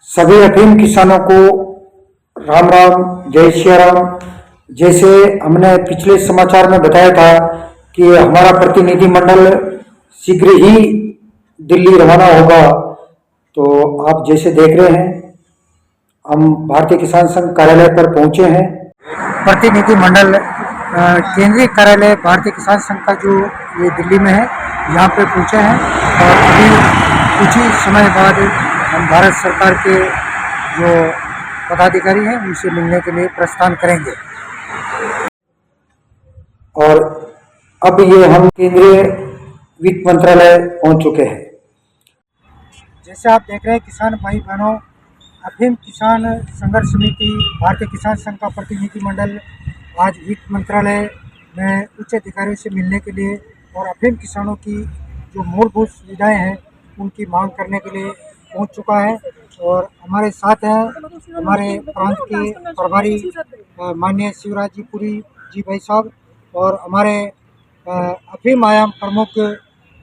सभी अफीम किसानों को राम राम, जय श्री राम। जैसे हमने पिछले समाचार में बताया था कि हमारा प्रतिनिधिमंडल शीघ्र ही दिल्ली रवाना होगा। तो आप जैसे देख रहे हैं, हम भारतीय किसान संघ कार्यालय पर पहुंचे हैं। प्रतिनिधिमंडल केंद्रीय कार्यालय भारतीय किसान संघ का जो ये दिल्ली में है, यहाँ पे पहुंचे हैं और अभी कुछ ही समय बाद हम भारत सरकार के जो पदाधिकारी हैं उनसे मिलने के लिए प्रस्थान करेंगे। और अब ये हम केंद्रीय वित्त मंत्रालय पहुंच चुके हैं। जैसे आप देख रहे हैं किसान भाई बहनों, अफीम किसान संघर्ष समिति भारतीय किसान संघ का प्रतिनिधिमंडल आज वित्त मंत्रालय में उच्च अधिकारियों से मिलने के लिए और अफीम किसानों की जो मूलभूत सुविधाएं हैं उनकी मांग करने के लिए पहुंच चुका है। और हमारे साथ हैं हमारे प्रांत के प्रभारी माननीय शिवराज जी पुरी जी भाई साहब और हमारे अफीम आयाम प्रमुख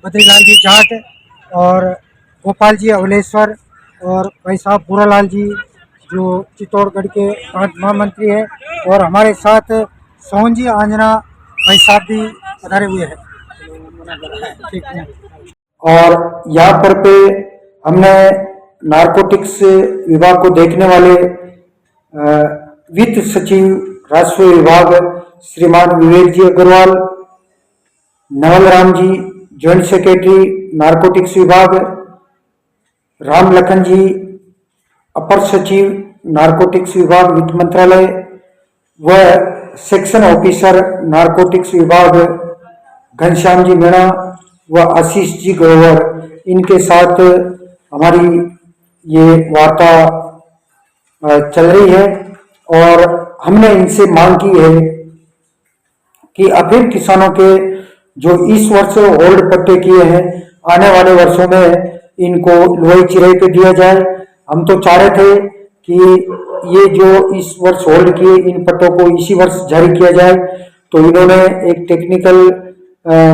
बद्रीलाल जी जाट और गोपाल जी अवलेश्वर और भाई साहब बुरालाल जी जो चित्तौड़गढ़ के प्रांत महामंत्री है, और हमारे साथ सोहन जी आंजना भाई साहब भी पधारे हुए हैं। ठीक है। और यहाँ पर पे हमने नारकोटिक्स विभाग को देखने वाले वित्त सचिव राजस्व विभाग श्रीमान विवेक जी Agarwal, Naval Ram ji joint secretary narcotics विभाग, राम लखन जी अपर सचिव नारकोटिक्स विभाग वित्त मंत्रालय व सेक्शन ऑफिसर नारकोटिक्स विभाग घनश्याम जी मीणा व आशीष जी ग्रोवर, इनके साथ हमारी ये वार्ता चल रही है। और हमने इनसे मांग की है कि अफीम किसानों के जो इस वर्ष होल्ड पट्टे किए हैं, आने वाले वर्षों में इनको लोई चिराई पे दिया जाए। हम तो चाह रहे थे कि ये जो इस वर्ष होल्ड किए इन पट्टों को इसी वर्ष जारी किया जाए, तो इन्होंने एक टेक्निकल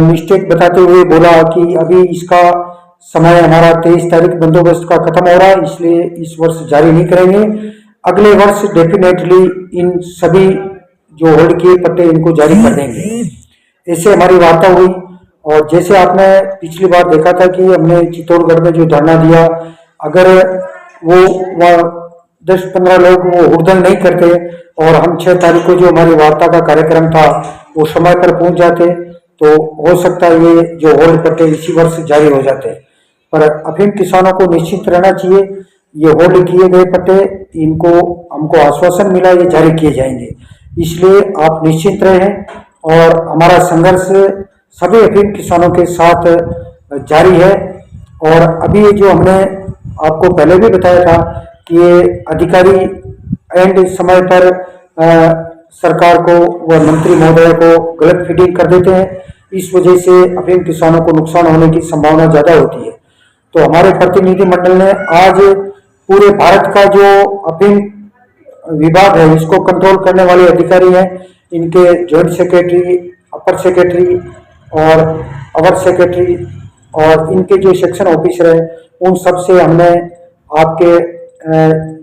मिस्टेक बताते हुए बोला कि अभी इसका समय हमारा 23 तारीख बंदोबस्त का खत्म हो रहा है, इसलिए इस वर्ष जारी नहीं करेंगे। अगले वर्ष डेफिनेटली इन सभी जो होल्ड किए पट्टे इनको जारी कर देंगे। ऐसे हमारी वार्ता हुई। और जैसे आपने पिछली बार देखा था कि हमने चित्तौड़गढ़ में जो धरना दिया, अगर वो 10-15 लोग वो हुड़दंग नहीं करते और हम 6 तारीख को जो हमारी वार्ता का कार्यक्रम था वो समय पर पहुंच जाते, तो हो सकता है ये जो होल्ड पट्टे इसी वर्ष जारी हो जाते। पर अफीम किसानों को निश्चित रहना चाहिए, ये होल्ड किए गए पट्टे इनको हमको आश्वासन मिला ये जारी किए जाएंगे, इसलिए आप निश्चिंत रहें। और हमारा संघर्ष सभी अफीम किसानों के साथ जारी है। और अभी जो हमने आपको पहले भी बताया था कि ये अधिकारी एंड समय पर सरकार को व मंत्री महोदय को गलत फीडिंग कर देते हैं, इस वजह से अफीम किसानों को नुकसान होने की संभावना ज्यादा होती है। तो हमारे प्रतिनिधिमंडल ने आज पूरे भारत का जो अफीम विभाग है इसको कंट्रोल करने वाले अधिकारी हैं, इनके ज्वाइंट सेक्रेटरी, अपर सेक्रेटरी और अवर सेक्रेटरी और इनके जो सेक्शन ऑफिसर हैं, उन सब से हमने आपके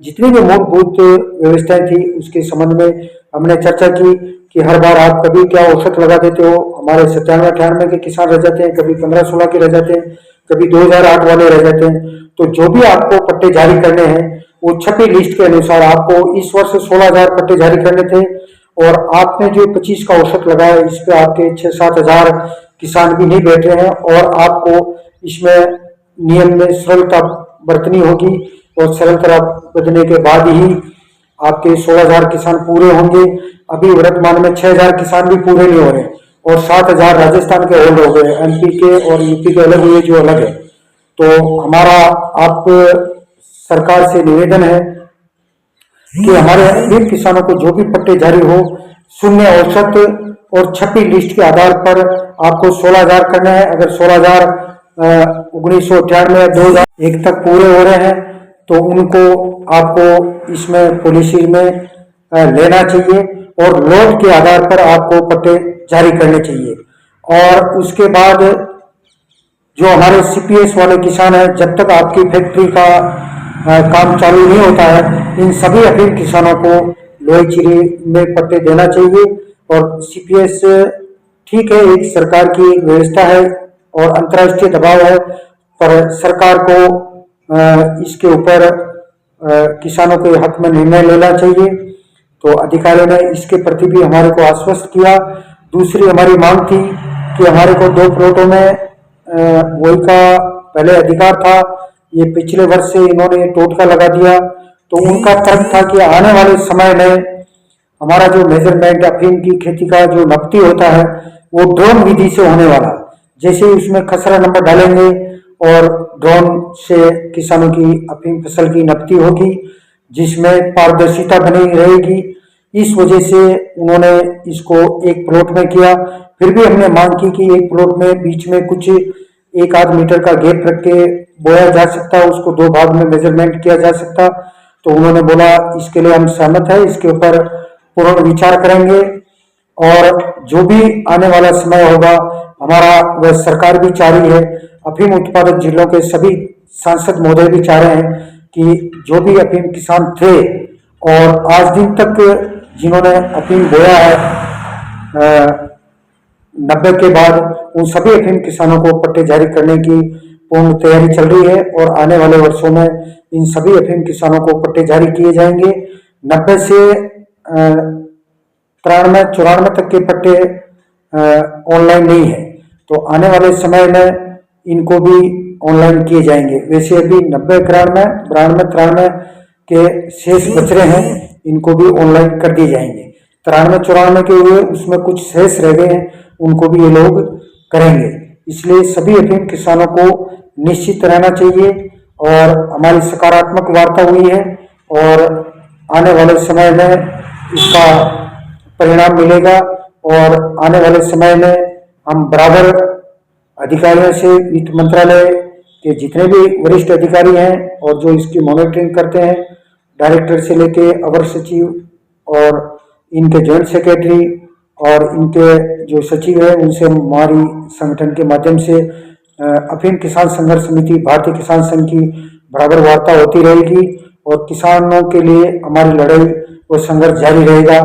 जितनी भी मूलभूत व्यवस्थाएं थी उसके संबंध में हमने चर्चा की कि हर बार आप कभी क्या औसत लगा देते हो। हमारे 97-98 के किसान रह जाते हैं, कभी 15-16 के रह जाते हैं, कभी 2008 वाले रह जाते हैं। तो जो भी आपको पट्टे जारी करने हैं वो छपी लिस्ट के अनुसार आपको इस वर्ष 16,000 पट्टे जारी करने थे, और आपने जो 25 का औसत लगाया इस पे आपके 6-7 हजार किसान भी नहीं बैठ रहे हैं, और आपको इसमें नियम में सरलता बरतनी होगी और सरलता बरतने के बाद ही आपके 16,000 किसान पूरे होंगे। अभी वर्तमान में 6,000 किसान भी पूरे नहीं हो रहे और 7,000 राजस्थान के होल्ड हो गए, एमपी के और यूपी के अलग हुए जो अलग है। तो हमारा आप सरकार से निवेदन है कि हमारे अफीम किसानों को जो भी पट्टे जारी हो, शून्य औसत और छपी लिस्ट के आधार पर आपको 16,000 करना है। अगर 16,000 1998 या 2001 तक पूरे हो रहे हैं तो उनको आपको इसमें पॉलिसी में लेना चाहिए और लोड के आधार पर आपको पट्टे जारी करने चाहिए। और उसके बाद जो हमारे सीपीएस वाले किसान हैं, जब तक आपकी फैक्ट्री का काम चालू नहीं होता है, इन सभी अफीम किसानों को लोई चिरी में पट्टे देना चाहिए। और सीपीएस ठीक है, एक सरकार की एक व्यवस्था है और अंतर्राष्ट्रीय दबाव है, पर सरकार को इसके ऊपर किसानों के हक में निर्णय लेना चाहिए। तो अधिकारियों ने इसके प्रति भी हमारे को आश्वस्त किया। दूसरी हमारी मांग थी कि हमारे को 2 प्लॉटों में वही का पहले अधिकार था, ये पिछले वर्ष से इन्होंने टोटका लगा दिया। तो उनका तर्क था कि आने वाले समय में हमारा जो मेजरमेंट अफीम की खेती का जो नकदी होता है वो ड्रोन विधि से होने वाला, जैसे उसमें खसरा नंबर डालेंगे और ड्रोन से किसानों की अफीम फसल की नकदी होगी, जिसमें पारदर्शिता बनी रहेगी। इस वजह से उन्होंने इसको एक प्लॉट में किया। फिर भी हमने मांग की कि एक प्लॉट में बीच में कुछ 1-8 मीटर का गैप रख के बोया जा सकता, उसको 2 भाग में मेजरमेंट किया जा सकता। तो उन्होंने बोला इसके लिए हम सहमत है, इसके ऊपर पूर्ण विचार करेंगे और जो भी आने वाला समय होगा, हमारा वह सरकार भी चाह रही है, अफीम उत्पादक जिलों के सभी सांसद महोदय भी चाह रहे हैं कि जो भी अफीम किसान थे और आज दिन तक जिन्होंने अफीम बोया है 90 के बाद, उन सभी अफीम किसानों को पट्टे जारी करने की पूर्ण तैयारी चल रही है और आने वाले वर्षों में इन सभी अफीम किसानों को पट्टे जारी किए जाएंगे। 90 से 93-94 तक के पट्टे ऑनलाइन नहीं है, तो आने वाले समय में इनको भी ऑनलाइन किए जाएंगे। वैसे अभी 90, 91, 92, 93 के शेष बच रहे हैं, इनको भी ऑनलाइन कर दिए जाएंगे। 93-94 के हुए उसमें कुछ शेष रह गए हैं, उनको भी ये लोग करेंगे। इसलिए सभी अफीम किसानों को निश्चित रहना चाहिए और हमारी सकारात्मक वार्ता हुई है और आने वाले समय में इसका परिणाम मिलेगा और आने वाले समय में हम बराबर अधिकारियों से, वित्त मंत्रालय के जितने भी वरिष्ठ अधिकारी हैं और जो इसकी मॉनिटरिंग करते हैं, डायरेक्टर से लेके अवर सचिव और इनके जॉइंट सेक्रेटरी और इनके जो सचिव हैं, उनसे हमारी संगठन के माध्यम से अफीम किसान संघर्ष समिति भारतीय किसान संघ की बराबर वार्ता होती रहेगी और किसानों के लिए हमारी लड़ाई और संघर्ष जारी रहेगा।